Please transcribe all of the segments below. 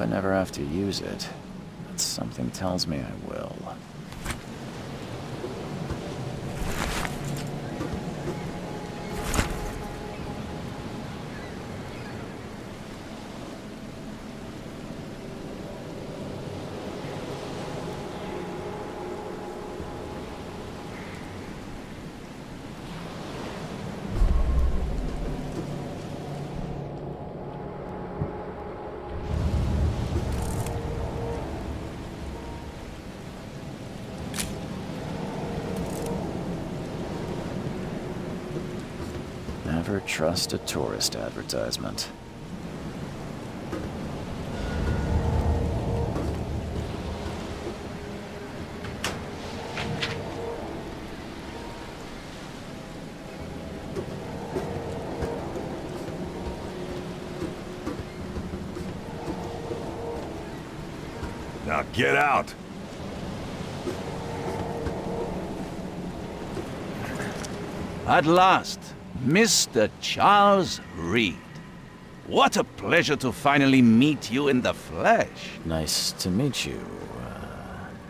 never have to use it, but something tells me I will. Never trust a tourist advertisement. Now get out! At last, Mr. Charles Reed. What a pleasure to finally meet you in the flesh. Nice to meet you.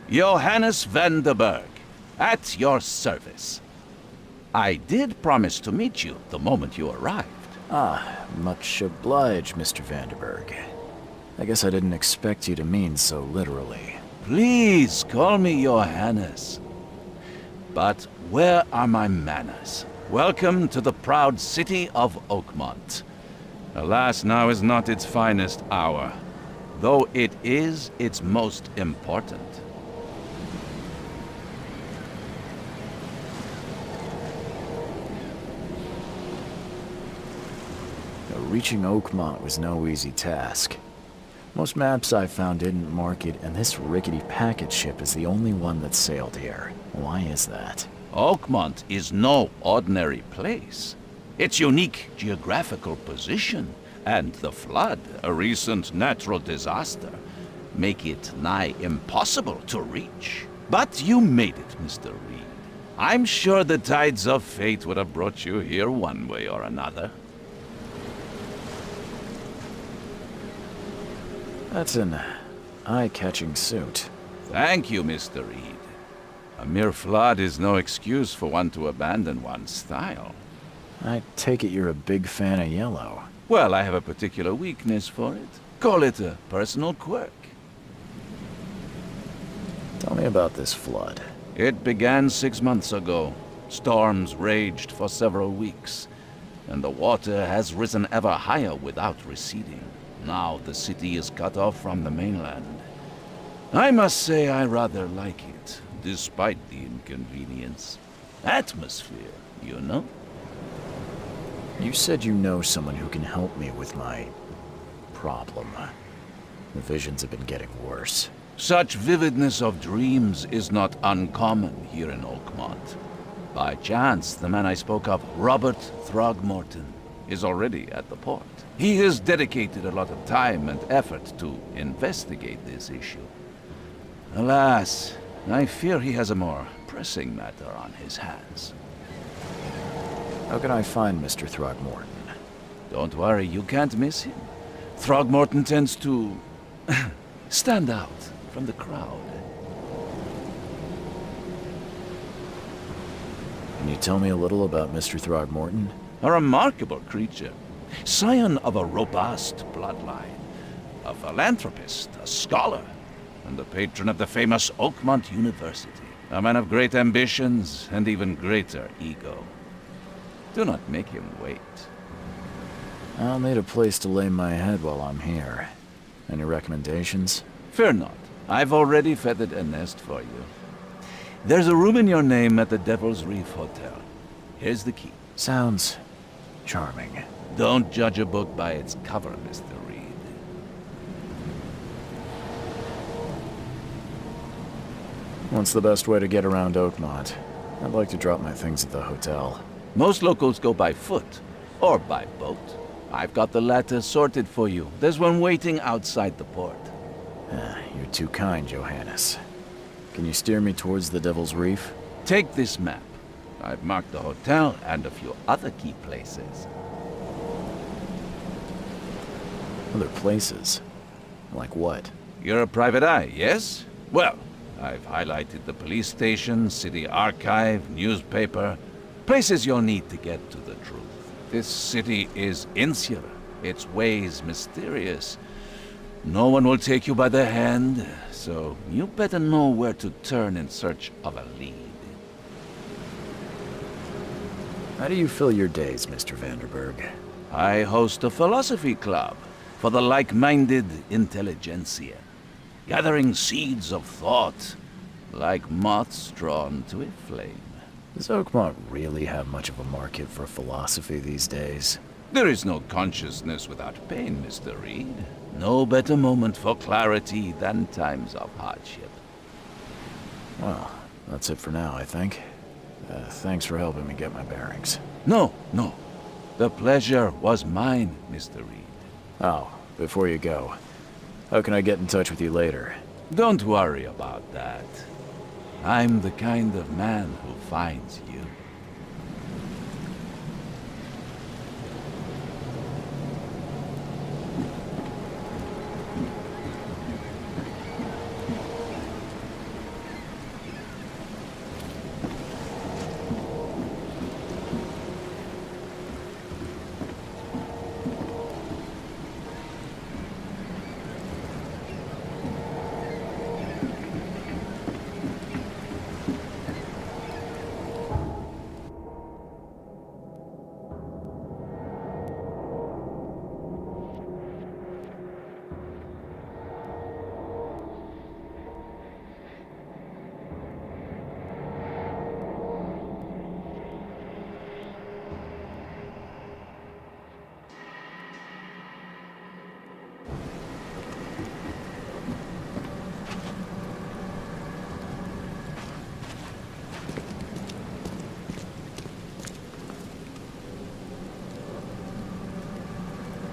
Johannes van der Berg, at your service. I did promise to meet you the moment you arrived. Much obliged, Mr. Vanderberg. I guess I didn't expect you to mean so literally. Please call me Johannes. But where are my manners? Welcome to the proud city of Oakmont. Alas, now is not its finest hour, though it is its most important. Reaching Oakmont was no easy task. Most maps I found didn't mark it, and this rickety packet ship is the only one that sailed here. Why is that? Oakmont is no ordinary place. Its unique geographical position and the flood, a recent natural disaster, make it nigh impossible to reach. But you made it, Mr. Reed. I'm sure the tides of fate would have brought you here one way or another. That's an eye-catching suit. Thank you, Mr. Reed. A mere flood is no excuse for one to abandon one's style. I take it you're a big fan of yellow. Well, I have a particular weakness for it. Call it a personal quirk. Tell me about this flood. It began 6 months ago. Storms raged for several weeks, and the water has risen ever higher without receding. Now the city is cut off from the mainland. I must say I rather like it, despite the inconvenience. Atmosphere, you know? You said you know someone who can help me with my problem. The visions have been getting worse. Such vividness of dreams is not uncommon here in Oakmont. By chance, the man I spoke of, Robert Throgmorton, is already at the port. He has dedicated a lot of time and effort to investigate this issue. Alas, I fear he has a more pressing matter on his hands. How can I find Mr. Throgmorton? Don't worry, you can't miss him. Throgmorton tends to stand out from the crowd. Can you tell me a little about Mr. Throgmorton? A remarkable creature. Scion of a robust bloodline. A philanthropist, a scholar, and the patron of the famous Oakmont University. A man of great ambitions and even greater ego. Do not make him wait. I'll need a place to lay my head while I'm here. Any recommendations? Fear not. I've already feathered a nest for you. There's a room in your name at the Devil's Reef Hotel. Here's the key. Sounds charming. Don't judge a book by its cover, Mr. Reed. What's the best way to get around Oakmont? I'd like to drop my things at the hotel. Most locals go by foot, or by boat. I've got the latter sorted for you. There's one waiting outside the port. You're too kind, Johannes. Can you steer me towards the Devil's Reef? Take this map. I've marked the hotel and a few other key places. Other places? Like what? You're a private eye, yes? Well, I've highlighted the police station, city archive, newspaper, places you'll need to get to the truth. This city is insular, its ways mysterious. No one will take you by the hand, so you better know where to turn in search of a lead. How do you fill your days, Mr. Vanderberg? I host a philosophy club for the like-minded intelligentsia, gathering seeds of thought, like moths drawn to a flame. Does Oakmont really have much of a market for philosophy these days? There is no consciousness without pain, Mr. Reed. No better moment for clarity than times of hardship. Well, that's it for now, I think. Thanks for helping me get my bearings. No. The pleasure was mine, Mr. Reed. Oh, before you go, how can I get in touch with you later? Don't worry about that. I'm the kind of man who finds you.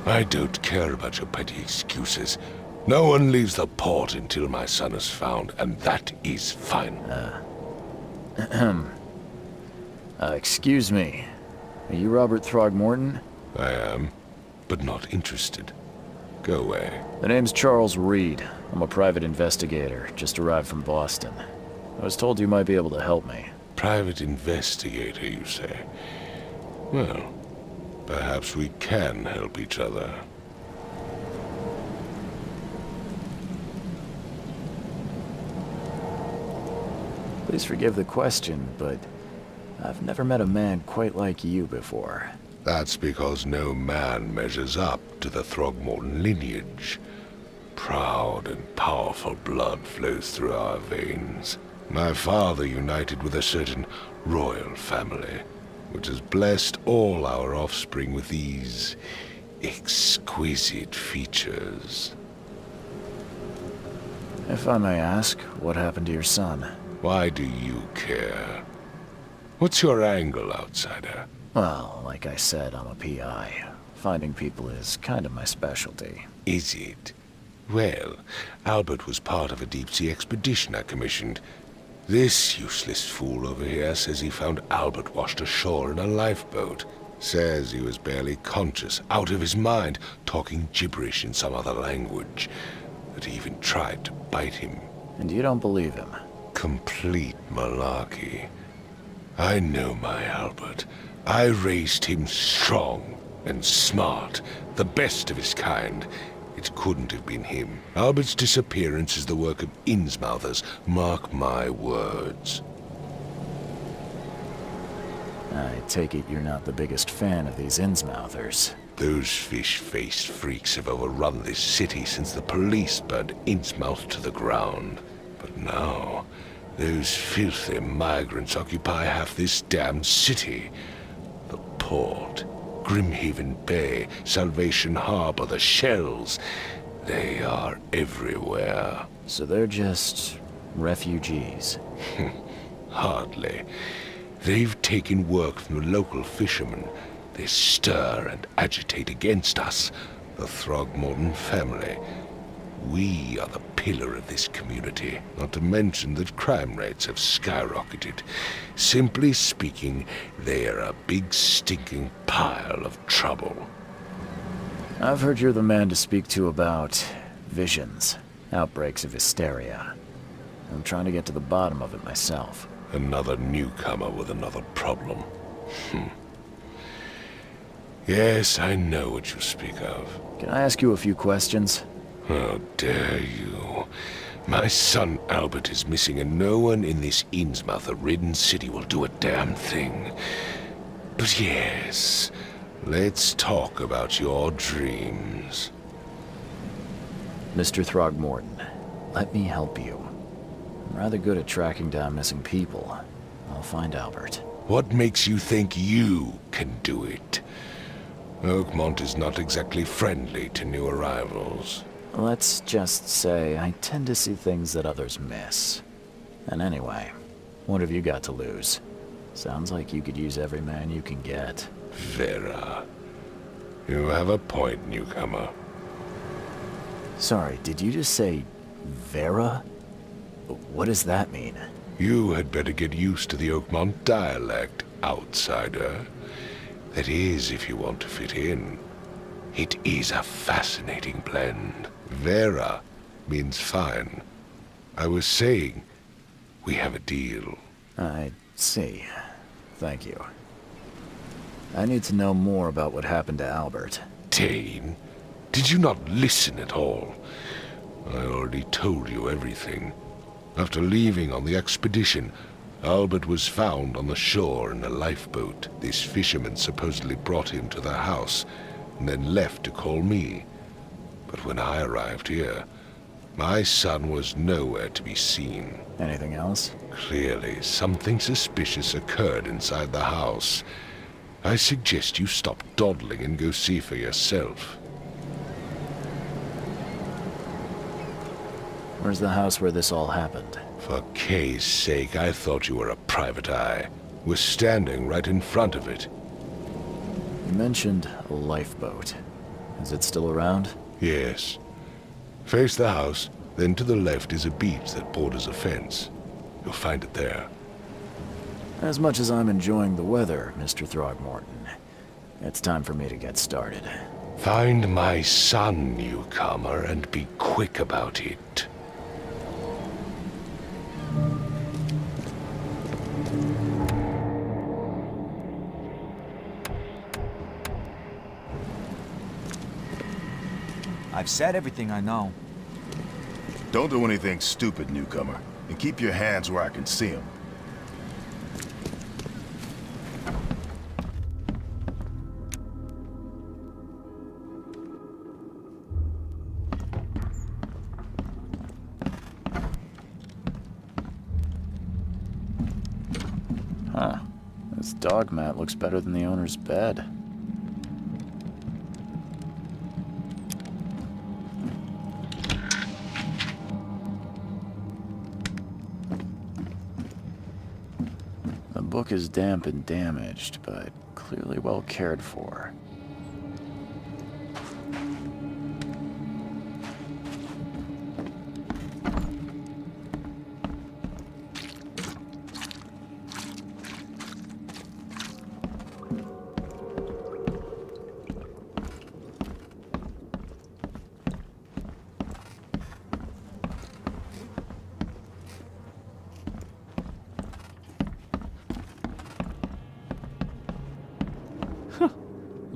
I don't care about your petty excuses. No one leaves the port until my son is found, and that is fine. Excuse me. Are you Robert Throgmorton? I am, but not interested. Go away. The name's Charles Reed. I'm a private investigator, just arrived from Boston. I was told you might be able to help me. Private investigator, you say? Well, perhaps we can help each other. Please forgive the question, but I've never met a man quite like you before. That's because no man measures up to the Throgmorton lineage. Proud and powerful blood flows through our veins. My father united with a certain royal family, which has blessed all our offspring with these exquisite features. If I may ask, what happened to your son? Why do you care? What's your angle, outsider? Well, like I said, I'm a PI. Finding people is kind of my specialty. Is it? Well, Albert was part of a deep-sea expedition I commissioned. This useless fool over here says he found Albert washed ashore in a lifeboat. Says he was barely conscious, out of his mind, talking gibberish in some other language. That he even tried to bite him. And you don't believe him? Complete malarkey. I know my Albert. I raised him strong and smart, the best of his kind. It couldn't have been him. Albert's disappearance is the work of Innsmouthers, mark my words. I take it you're not the biggest fan of these Innsmouthers. Those fish-faced freaks have overrun this city since the police burned Innsmouth to the ground. But now, those filthy migrants occupy half this damned city. The port, Grimhaven Bay, Salvation Harbor, the shells. They are everywhere. So they're just refugees. Hardly. They've taken work from the local fishermen. They stir and agitate against us, the Throgmorton family. We are the pillar of this community, not to mention that crime rates have skyrocketed. Simply speaking, they are a big stinking pile of trouble. I've heard you're the man to speak to about Visions. Outbreaks of hysteria. I'm trying to get to the bottom of it myself. Another newcomer with another problem. Yes, I know what you speak of. Can I ask you a few questions? How dare you? My son Albert is missing, and no one in this Innsmouth-ridden city will do a damn thing. But yes, let's talk about your dreams. Mr. Throgmorton, let me help you. I'm rather good at tracking down missing people. I'll find Albert. What makes you think you can do it? Oakmont is not exactly friendly to new arrivals. Let's just say I tend to see things that others miss. And anyway, what have you got to lose? Sounds like you could use every man you can get. Vera. You have a point, newcomer. Sorry, did you just say Vera? What does that mean? You had better get used to the Oakmont dialect, outsider. That is, if you want to fit in. It is a fascinating blend. Vera means fine. I was saying, we have a deal. I see. Thank you. I need to know more about what happened to Albert. Dane, did you not listen at all? I already told you everything. After leaving on the expedition, Albert was found on the shore in a lifeboat. This fisherman supposedly brought him to the house, and then left to call me. But when I arrived here, my son was nowhere to be seen. Anything else? Clearly, something suspicious occurred inside the house. I suggest you stop dawdling and go see for yourself. Where's the house where this all happened? For Kay's sake, I thought you were a private eye. We're standing right in front of it. You mentioned a lifeboat. Is it still around? Yes. Face the house, then to the left is a beach that borders a fence. You'll find it there. As much as I'm enjoying the weather, Mr. Throgmorton, it's time for me to get started. Find my son, newcomer, and be quick about it. I've said everything I know. Don't do anything stupid, newcomer. And keep your hands where I can see them. Huh. This dog mat looks better than the owner's bed. The book is damp and damaged, but clearly well cared for.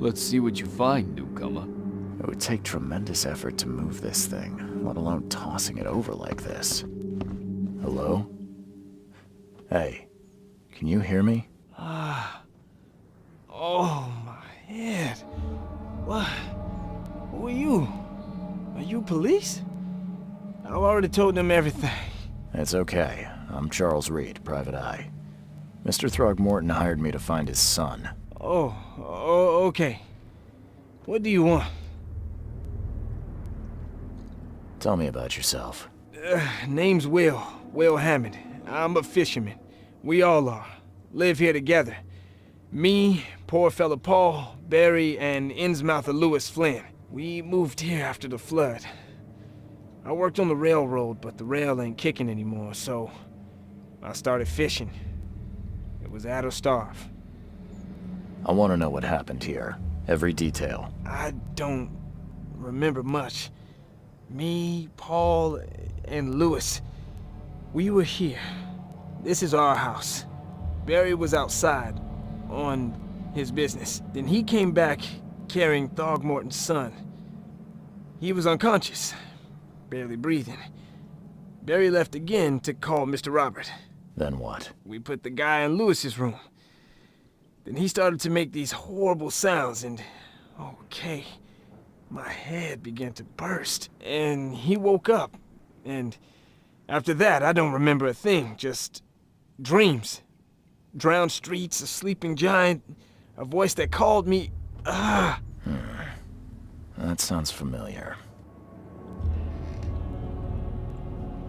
Let's see what you find, newcomer. It would take tremendous effort to move this thing, let alone tossing it over like this. Hello? Hey, can you hear me? Oh, my head. What? Who are you? Are you police? I've already told them everything. It's okay. I'm Charles Reed, Private Eye. Mr. Throgmorton hired me to find his son. Oh, okay. What do you want? Tell me about yourself. Name's Will Hammond. I'm a fisherman. We all are. Live here together. Me, poor fella Paul, Barry, and Innsmouther Lewis Flynn. We moved here after the flood. I worked on the railroad, but the rail ain't kicking anymore, so I started fishing. It was add or starve. I want to know what happened here. Every detail. I don't remember much. Me, Paul, and Lewis. We were here. This is our house. Barry was outside on his business. Then he came back carrying Throgmorton's son. He was unconscious, barely breathing. Barry left again to call Mr. Robert. Then what? We put the guy in Lewis's room. Then he started to make these horrible sounds and... okay, my head began to burst. And he woke up. And after that, I don't remember a thing, just dreams. Drowned streets, a sleeping giant, a voice that called me... That sounds familiar.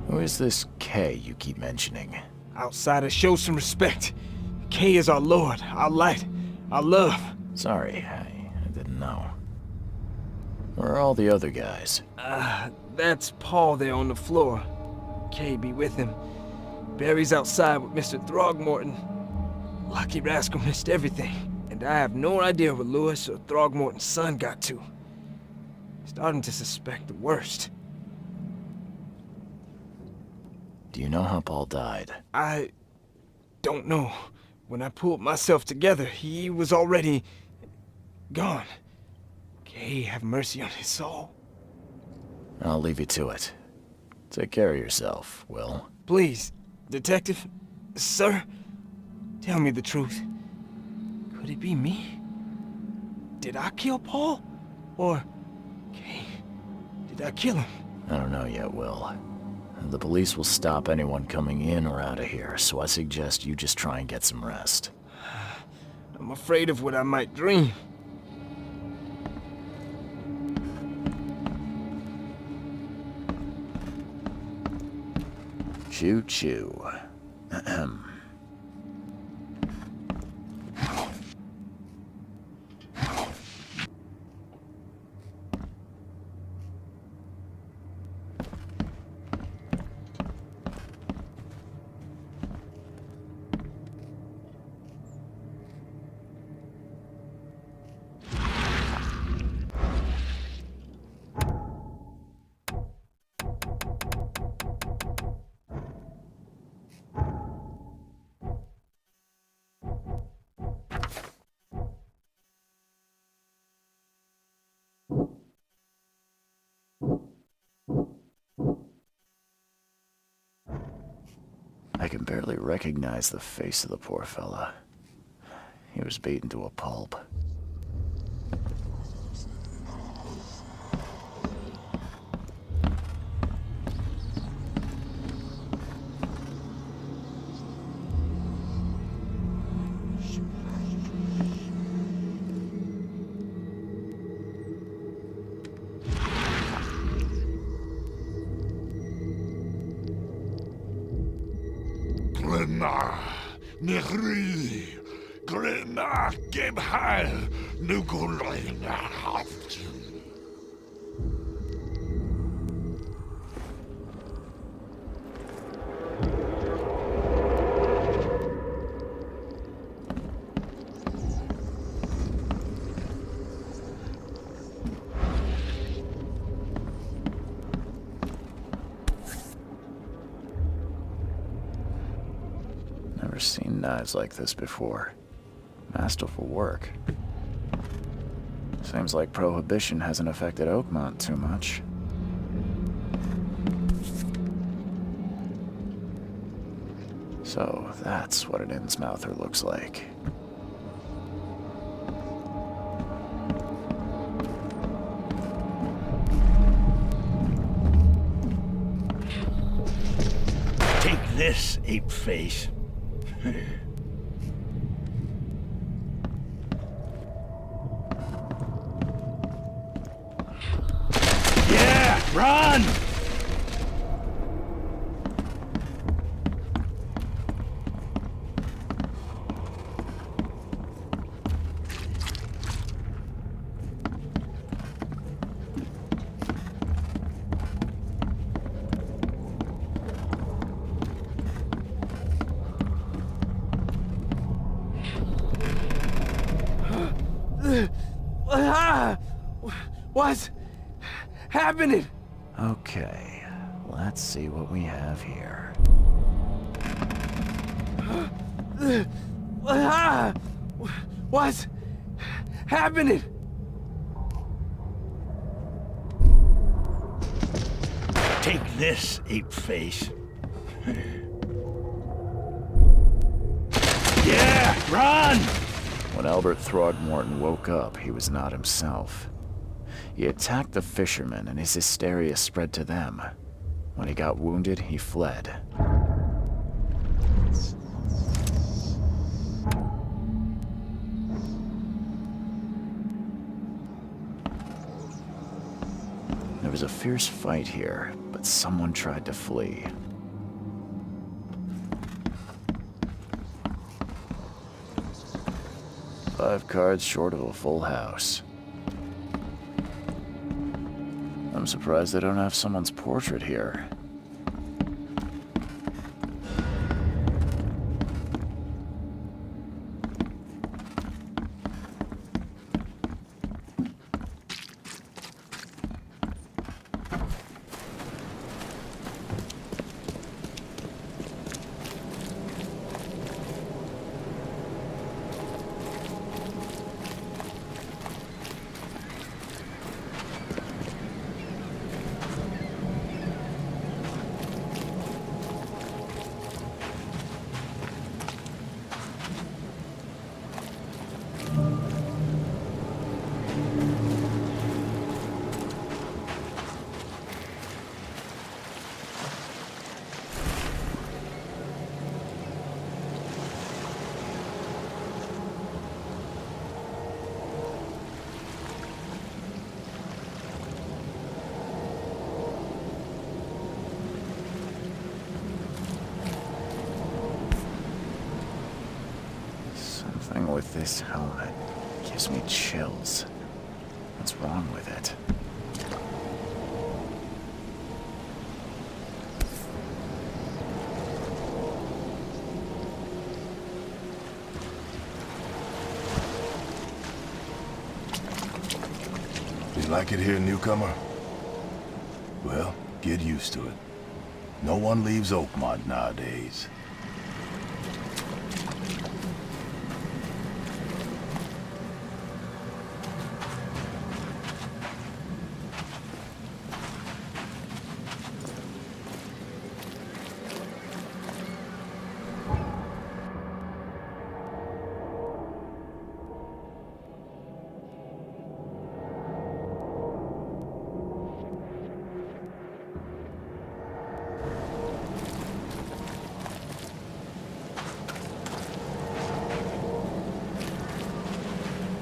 Who is this Kay you keep mentioning? Outsiders, show some respect. Kay is our lord, our light, our love. Sorry, I didn't know. Where are all the other guys? That's Paul there on the floor. Kay be with him. Barry's outside with Mr. Throgmorton. Lucky rascal missed everything. And I have no idea where Lewis or Throgmorton's son got to. Starting to suspect the worst. Do you know how Paul died? I don't know. When I pulled myself together, he was already gone. Kay have mercy on his soul. I'll leave you to it. Take care of yourself, Will. Please, Detective, sir, tell me the truth. Could it be me? Did I kill Paul? Or, Kay, did I kill him? I don't know yet, Will. The police will stop anyone coming in or out of here, so I suggest you just try and get some rest. I'm afraid of what I might dream. Choo-choo. Ahem. I can barely recognize the face of the poor fella. He was beaten to a pulp. Glenna, Nehri, Glenna, Gebhal, Nugulina, Haftin. Never seen knives like this before. Masterful work. Seems like Prohibition hasn't affected Oakmont too much. So that's what an Innsmouther looks like. Take this, ape-face. Yeah, run! What's happening? Okay, let's see what we have here. What's happening? Take this, ape-face. Yeah, run! When Albert Throgmorton woke up, he was not himself. He attacked the fishermen, and his hysteria spread to them. When he got wounded, he fled. There was a fierce fight here, but someone tried to flee. Five cards short of a full house. I'm surprised they don't have someone's portrait here. Something with this helmet gives me chills. What's wrong with it? You like it here, newcomer? Well, get used to it. No one leaves Oakmont nowadays.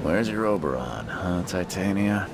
Where's your Oberon, huh, Titania?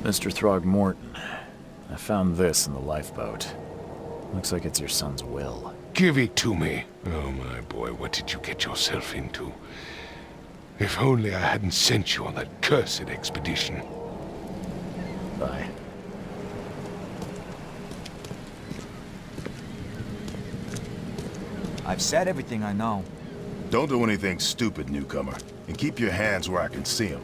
Mr. Throgmorton, I found this in the lifeboat. Looks like it's your son's will. Give it to me. Oh, my boy, what did you get yourself into? If only I hadn't sent you on that cursed expedition. Bye. I've said everything I know. Don't do anything stupid, newcomer. And keep your hands where I can see them.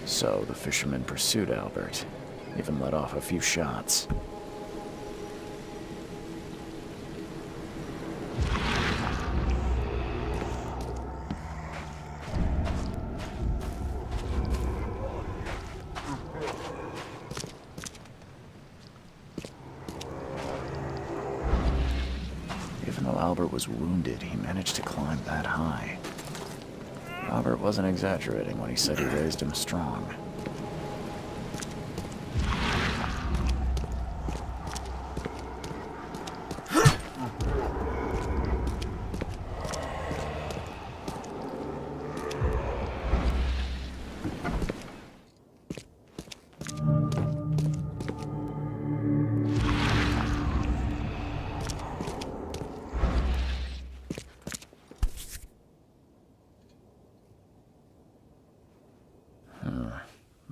So the fisherman pursued Albert, even let off a few shots. Even though Albert was wounded, he managed to climb that high. Robert wasn't exaggerating when he said he raised him strong.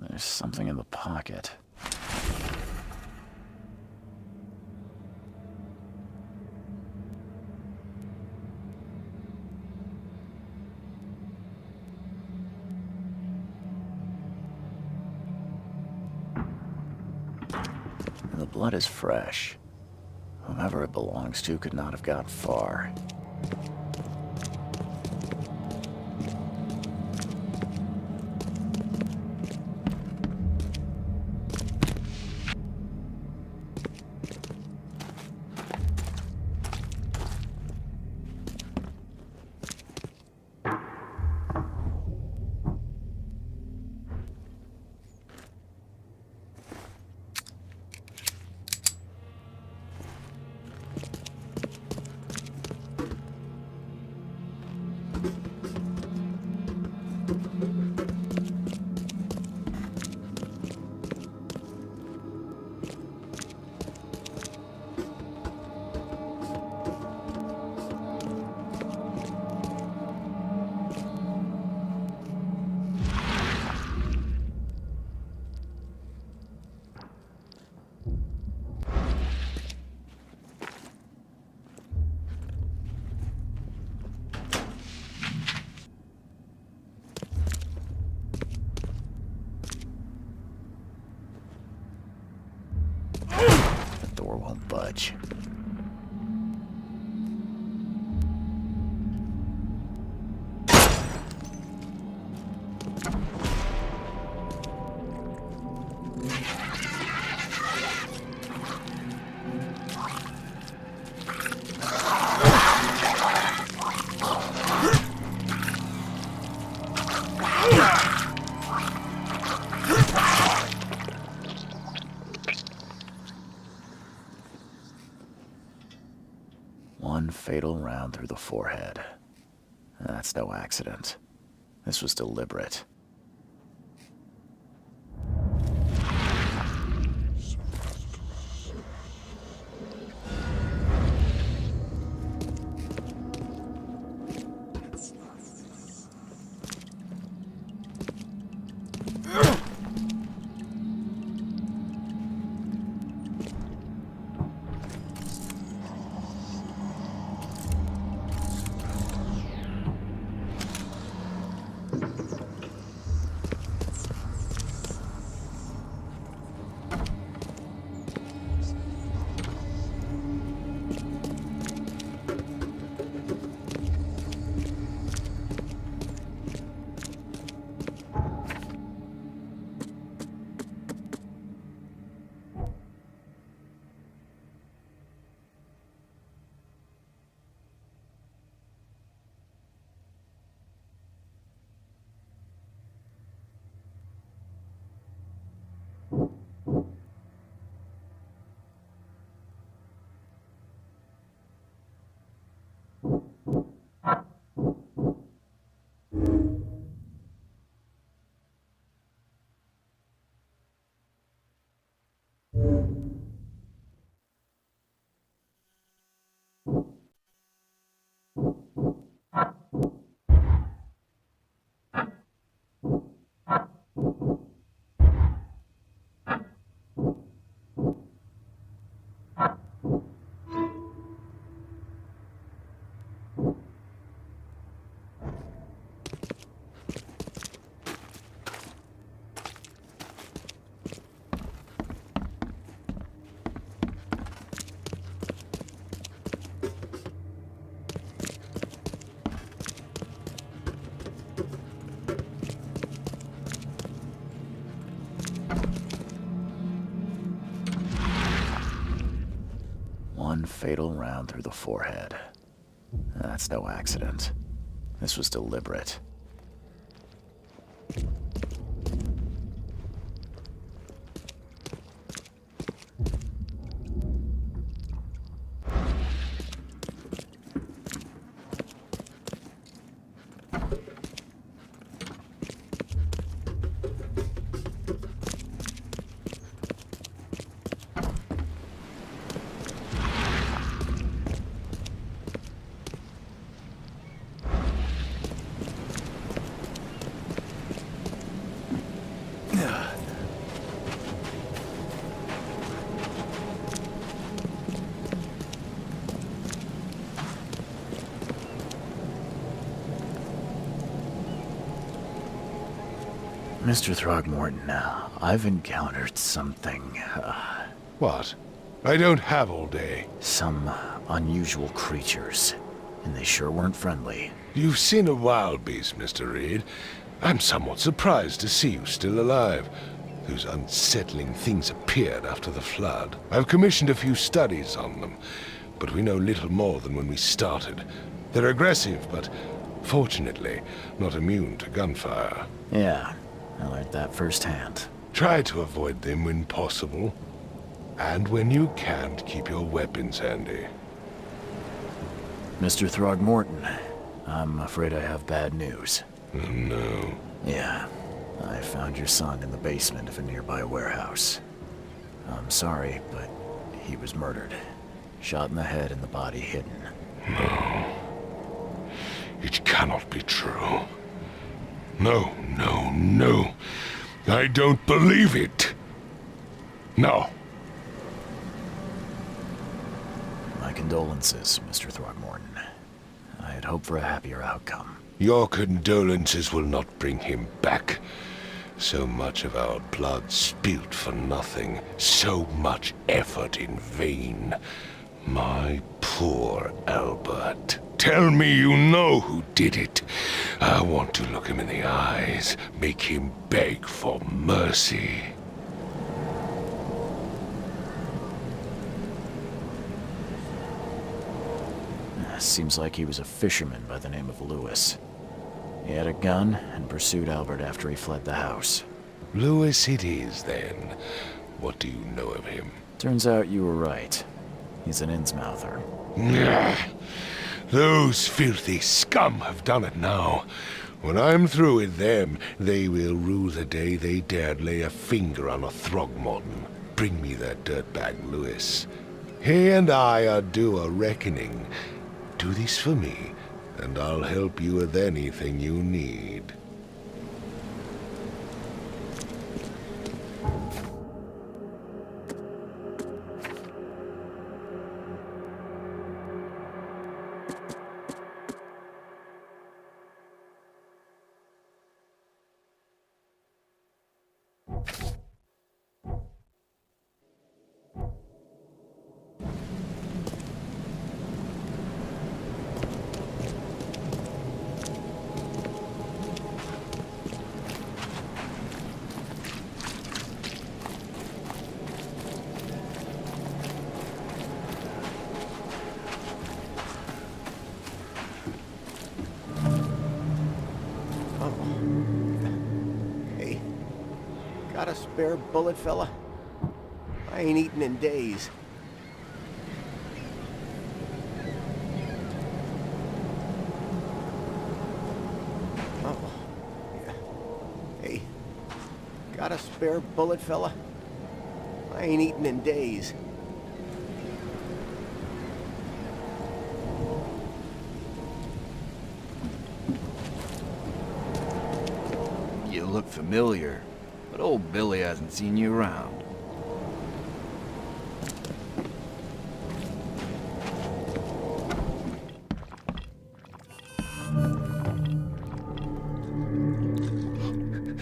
There's something in the pocket. The blood is fresh. Whomever it belongs to could not have got far. The door won't budge. One fatal round through the forehead. That's no accident. This was deliberate. one fatal round through the forehead. That's no accident. This was deliberate. Mr. Throgmorton, I've encountered something, What? I don't have all day. some unusual creatures, and they sure weren't friendly. You've seen a wild beast, Mr. Reed. I'm somewhat surprised to see you still alive. Those unsettling things appeared after the flood. I've commissioned a few studies on them, but we know little more than when we started. They're aggressive, but fortunately not immune to gunfire. Yeah, I learned that firsthand. Try to avoid them when possible. And when you can't, keep your weapons handy. Mr. Throgmorton, I'm afraid I have bad news. Oh, no. Yeah, I found your son in the basement of a nearby warehouse. I'm sorry, but he was murdered. Shot in the head and the body hidden. It cannot be true. No, no, no. I don't believe it. No. My condolences, Mr. Throgmorton. I had hoped for a happier outcome. Your condolences will not bring him back. So much of our blood spilt for nothing. So much effort in vain. My poor Albert. Tell me you know who did it. I want to look him in the eyes, make him beg for mercy. Seems like he was a fisherman by the name of Lewis. He had a gun and pursued Albert after he fled the house. Lewis it is, then. What do you know of him? Turns out you were right. He's an Innsmouther. Those filthy scum have done it now. When I'm through with them, they will rue the day they dared lay a finger on a Throgmorton. Bring me that dirtbag Lewis. He and I are due a reckoning. Do this for me, and I'll help you with anything you need. Hey, got a spare bullet, fella? I ain't eaten in days. Oh, yeah. Hey, got a spare bullet, fella? I ain't eaten in days. You look familiar, but old Billy hasn't seen you around.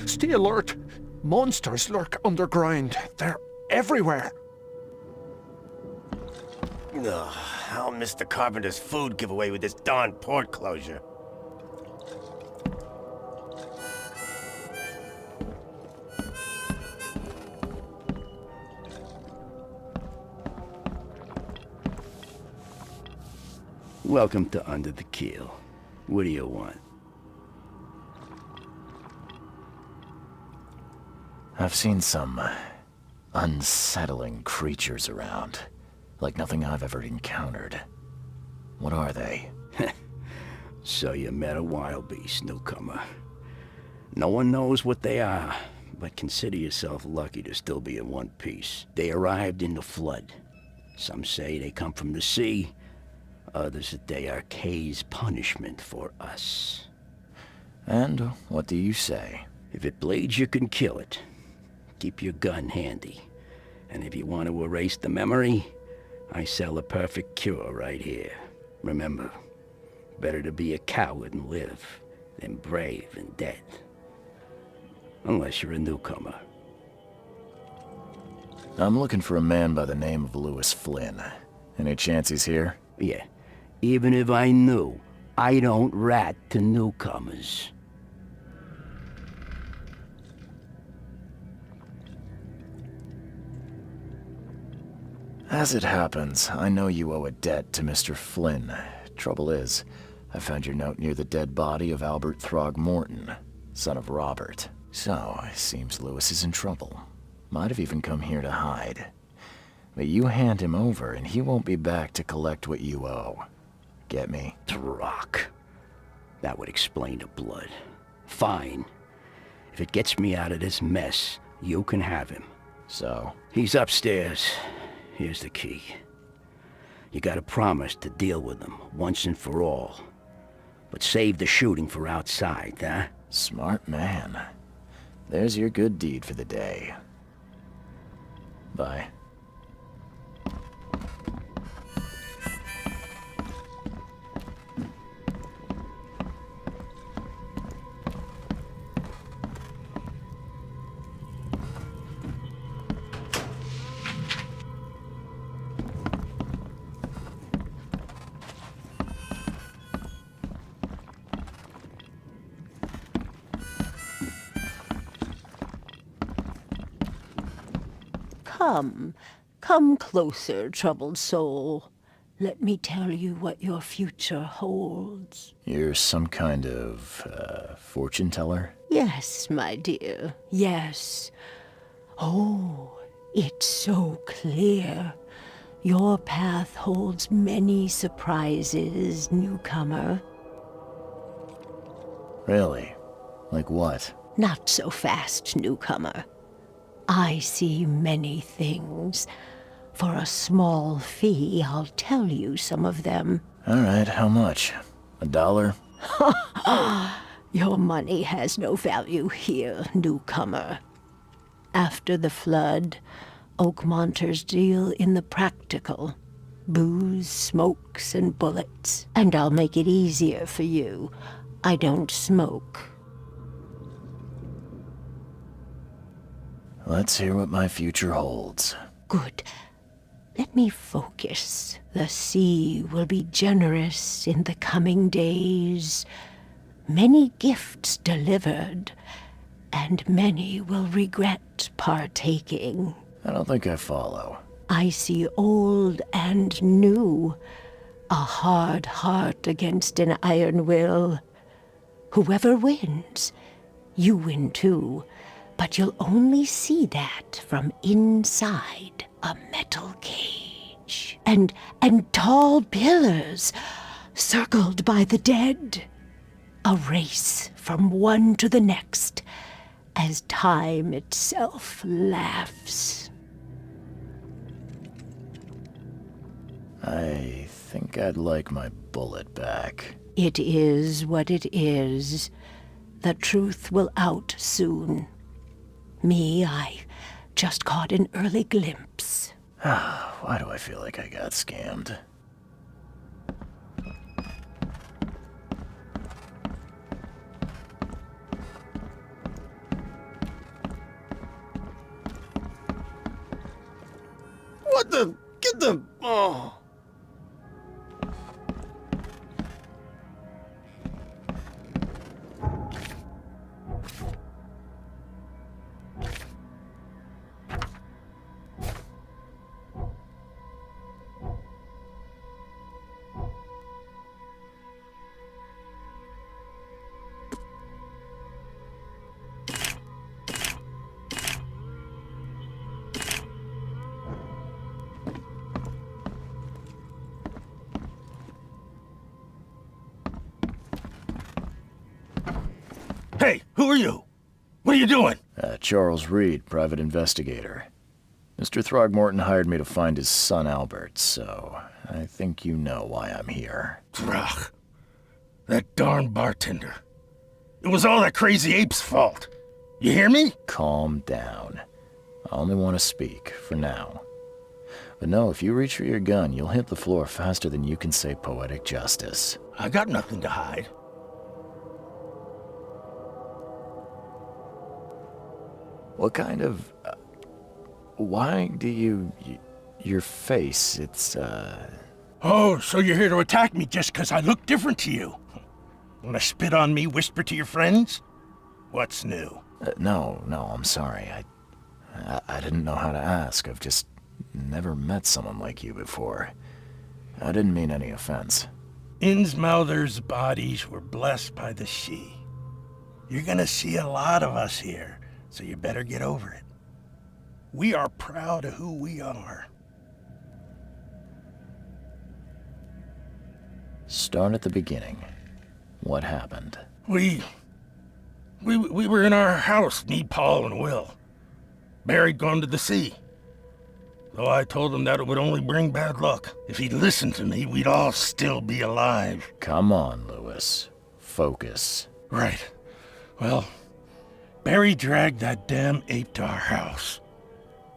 Stay alert! Monsters lurk underground. They're everywhere. Ugh, I'll miss the carpenter's food giveaway with this darn port closure. Welcome to Under the Keel. What do you want? I've seen some unsettling creatures around, like nothing I've ever encountered. What are they? So you met a wild beast, newcomer. No one knows what they are, but consider yourself lucky to still be in one piece. They arrived in the flood. Some say they come from the sea. Others that they are Kay's punishment for us. And what do you say? If it bleeds, you can kill it. Keep your gun handy. And if you want to erase the memory, I sell a perfect cure right here. Remember, better to be a coward and live than brave and dead. Unless you're a newcomer. I'm looking for a man by the name of Lewis Flynn. Any chance he's here? Yeah, even if I knew, I don't rat to newcomers. As it happens, I know you owe a debt to Mr. Flynn. Trouble is, I found your note near the dead body of Albert Throgmorton, son of Robert. So, it seems Lewis is in trouble. Might have even come here to hide. But you hand him over and he won't be back to collect what you owe. Get me? Throck. That would explain the blood. Fine. If it gets me out of this mess, you can have him. So? He's upstairs. Here's the key. You gotta promise to deal with him once and for all. But save the shooting for outside, huh? Smart man. There's your good deed for the day. Bye. Come closer, troubled soul. Let me tell you what your future holds. You're some kind of, fortune teller? Yes, my dear, yes. Oh, it's so clear. Your path holds many surprises, newcomer. Really? Like what? Not so fast, newcomer. I see many things. For a small fee, I'll tell you some of them. All right, how much? $1? Your money has no value here, newcomer. After the flood, Oakmonters deal in the practical. Booze, smokes, and bullets. And I'll make it easier for you. I don't smoke. Let's hear what my future holds. Good. Let me focus. The sea will be generous in the coming days. Many gifts delivered, and many will regret partaking. I don't think I follow. I see old and new. A hard heart against an iron will. Whoever wins, you win too. But you'll only see that from inside a metal cage. And tall pillars circled by the dead. A race from one to the next as time itself laughs. I think I'd like my bullet back. It is what it is. The truth will out soon. Me, I just caught an early glimpse. Why do I feel like I got scammed? What the? Get the... Oh... Who are you? What are you doing? Charles Reed, private investigator. Mr. Throgmorton hired me to find his son Albert, so I think you know why I'm here. Throg. That darn bartender. It was all that crazy ape's fault. You hear me? Calm down. I only want to speak, for now. But no, if you reach for your gun, you'll hit the floor faster than you can say poetic justice. I got nothing to hide. What kind of... why do you... your face, it's, Oh, so you're here to attack me just 'cause I look different to you? Wanna spit on me, whisper to your friends? What's new? No, I'm sorry. I didn't know how to ask. I've just never met someone like you before. I didn't mean any offense. Innsmouther's bodies were blessed by the Sidhe. You're gonna see a lot of us here, so you better get over it. We are proud of who we are. Start at the beginning. What happened? We were in our house, me, Paul, and Will. Barry'd gone to the sea. Though I told him that it would only bring bad luck. If he'd listened to me, we'd all still be alive. Come on, Lewis. Focus. Right. Well, Barry dragged that damn ape to our house.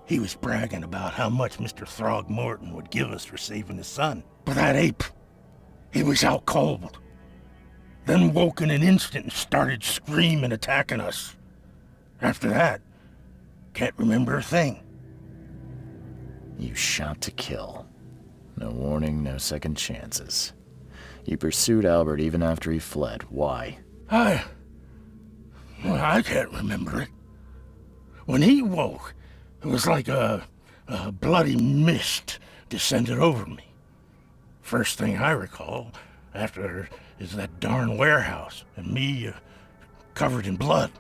He was bragging about how much Mr. Throgmorton would give us for saving his son. But that ape, he was out cold. Then woke in an instant and started screaming, attacking us. After that, can't remember a thing. You shot to kill. No warning, no second chances. You pursued Albert even after he fled. Why? I can't remember it. When he woke, it was like a bloody mist descended over me. First thing I recall after is that darn warehouse and me covered in blood.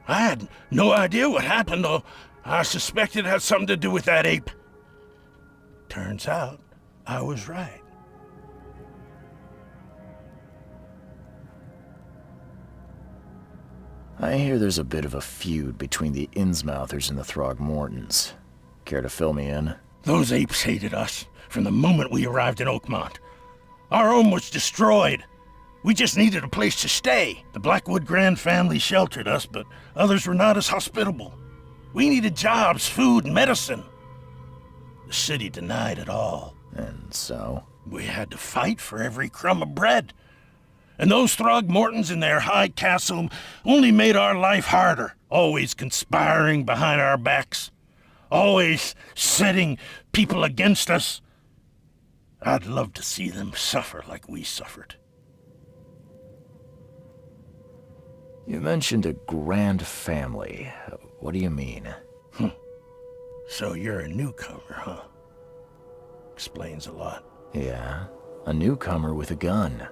I had no idea what happened, though. I suspected it had something to do with that ape. Turns out, I was right. I hear there's a bit of a feud between the Innsmouthers and the Throgmortons. Care to fill me in? Those apes hated us from the moment we arrived in Oakmont. Our home was destroyed. We just needed a place to stay. The Blackwood Grand family sheltered us, but others were not as hospitable. We needed jobs, food, and medicine. The city denied it all. And so? We had to fight for every crumb of bread. And those Throgmortons in their high castle only made our life harder, always conspiring behind our backs, always setting people against us. I'd love to see them suffer like we suffered. You mentioned a grand family. What do you mean? So you're a newcomer, huh? Explains a lot. Yeah, a newcomer with a gun.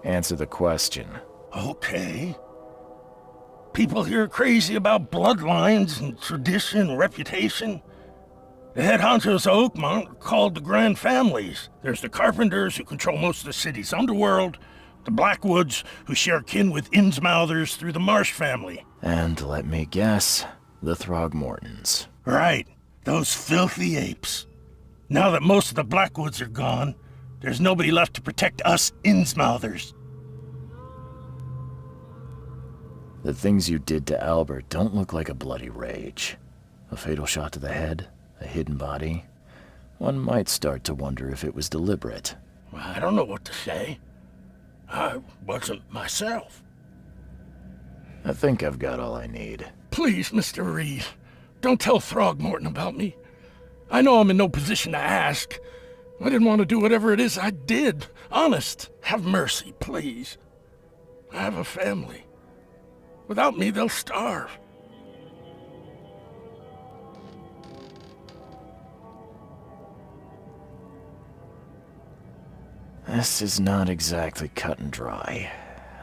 Answer the question. Okay. People here are crazy about bloodlines and tradition and reputation. The head honchos of Oakmont are called the Grand Families. There's the Carpenters, who control most of the city's underworld, the Blackwoods, who share kin with Innsmouthers through the Marsh family. And let me guess, the Throgmortons. Right. Those filthy apes. Now that most of the Blackwoods are gone, there's nobody left to protect us Innsmouthers. The things you did to Albert don't look like a bloody rage. A fatal shot to the head, a hidden body. One might start to wonder if it was deliberate. I don't know what to say. I wasn't myself. I think I've got all I need. Please, Mr. Reed, don't tell Throgmorton about me. I know I'm in no position to ask. I didn't want to do whatever it is I did. Honest, have mercy, please. I have a family. Without me, they'll starve. This is not exactly cut and dry.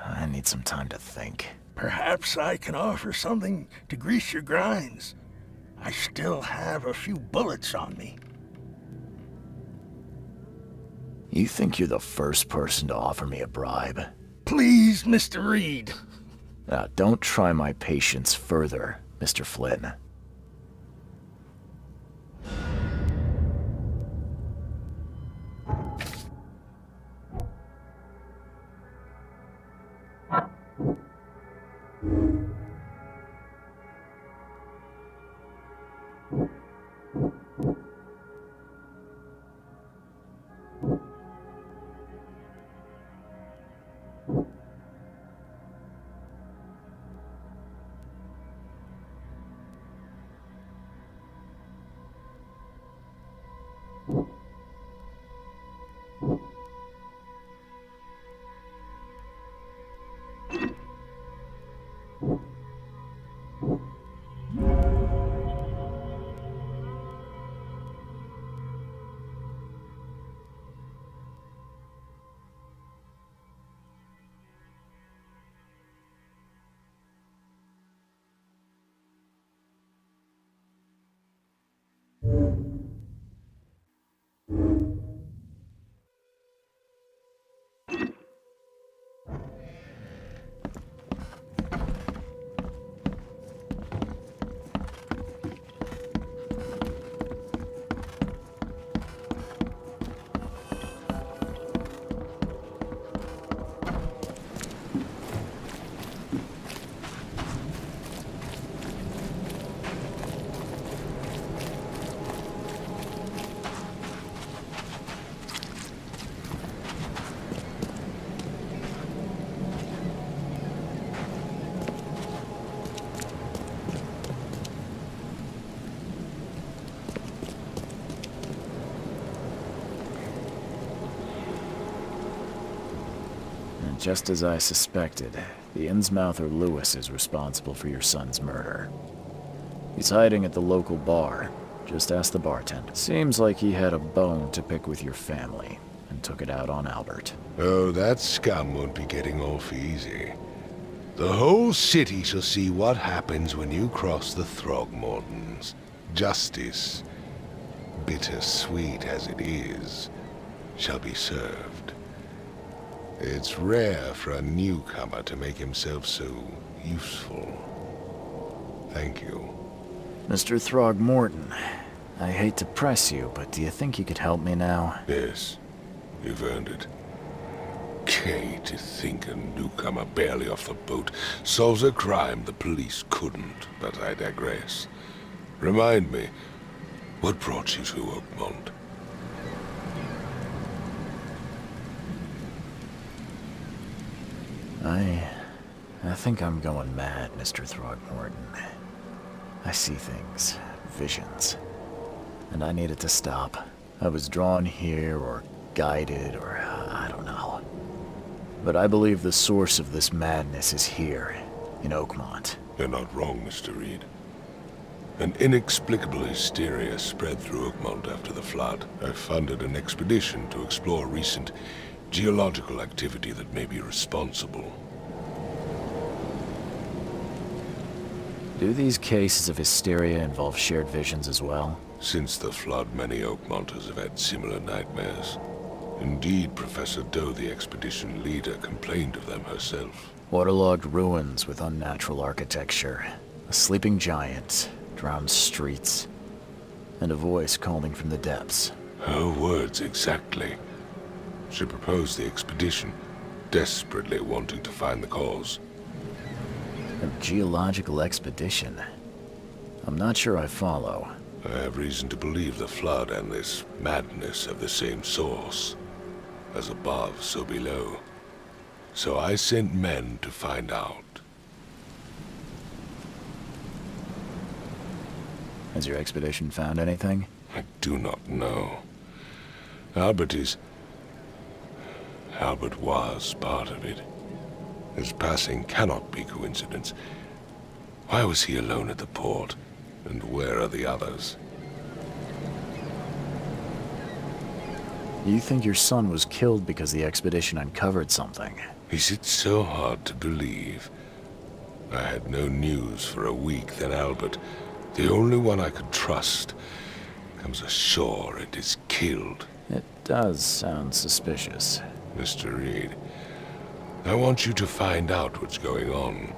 I need some time to think. Perhaps I can offer something to grease your grinds. I still have a few bullets on me. You think you're the first person to offer me a bribe? Please, Mr. Reed. Now, don't try my patience further, Mr. Flynn. Just as I suspected, the Innsmouther Lewis is responsible for your son's murder. He's hiding at the local bar. Just ask the bartender. Seems like he had a bone to pick with your family, and took it out on Albert. Oh, that scum won't be getting off easy. The whole city shall see what happens when you cross the Throgmortons. Justice, bittersweet as it is, shall be served. It's rare for a newcomer to make himself so useful. Thank you. Mr. Throgmorton, I hate to press you, but do you think you could help me now? Yes, you've earned it. Gay to think a newcomer barely off the boat solves a crime the police couldn't, but I digress. Remind me, what brought you to Oakmont? I think I'm going mad, Mr. Throgmorton. I see things, visions, and I needed to stop. I was drawn here, or guided, or I don't know. But I believe the source of this madness is here, in Oakmont. You're not wrong, Mr. Reed. An inexplicable hysteria spread through Oakmont after the flood. I funded an expedition to explore recent geological activity that may be responsible. Do these cases of hysteria involve shared visions as well? Since the flood, many Oakmonters have had similar nightmares. Indeed, Professor Doe, the expedition leader, complained of them herself. Waterlogged ruins with unnatural architecture, a sleeping giant, drowned streets, and a voice calling from the depths. Her words exactly. She proposed the expedition, desperately wanting to find the cause. A geological expedition? I'm not sure I follow. I have reason to believe the flood and this madness have the same source. As above, so below. So I sent men to find out. Has your expedition found anything? I do not know. Albert was part of it. His passing cannot be coincidence. Why was he alone at the port? And where are the others? You think your son was killed because the expedition uncovered something? Is it so hard to believe? I had no news for a week, then Albert, the only one I could trust, comes ashore and is killed. It does sound suspicious. Mr. Reed, I want you to find out what's going on.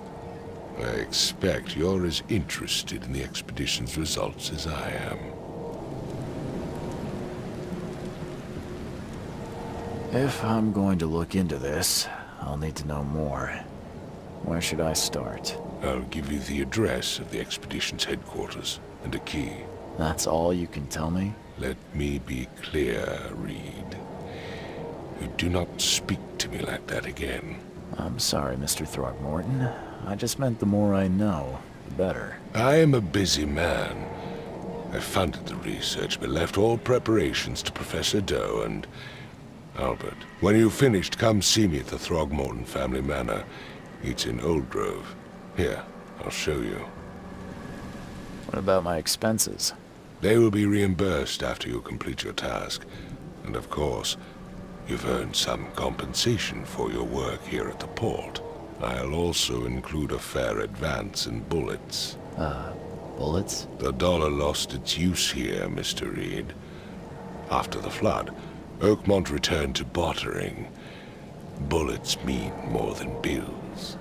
I expect you're as interested in the expedition's results as I am. If I'm going to look into this, I'll need to know more. Where should I start? I'll give you the address of the expedition's headquarters and a key. That's all you can tell me? Let me be clear, Reed. You do not speak to me like that again. I'm sorry, Mr. Throgmorton. I just meant the more I know, the better. I am a busy man. I funded the research, but left all preparations to Professor Doe and Albert. When you've finished, come see me at the Throgmorton family manor. It's in Old Grove. Here, I'll show you. What about my expenses? They will be reimbursed after you complete your task. And of course, you've earned some compensation for your work here at the port. I'll also include a fair advance in bullets. Bullets? The dollar lost its use here, Mr. Reed. After the flood, Oakmont returned to bartering. Bullets mean more than bills.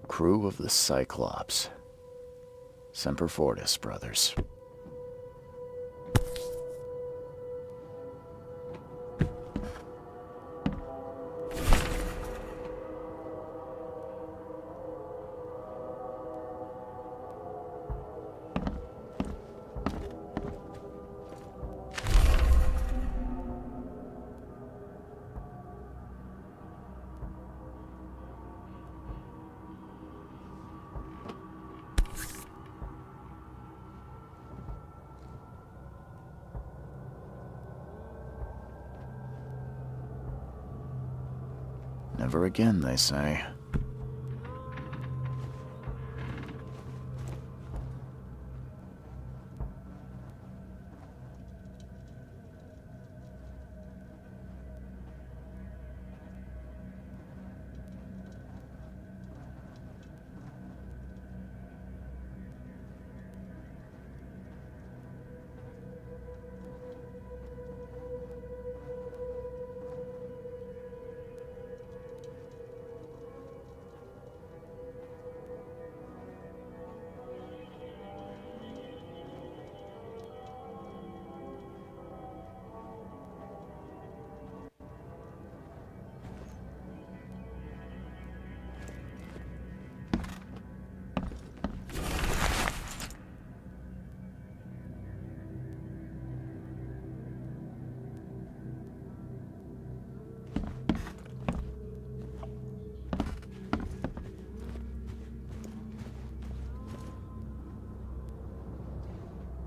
Crew of the Cyclops. Semper Fortis, brothers. Never again, they say.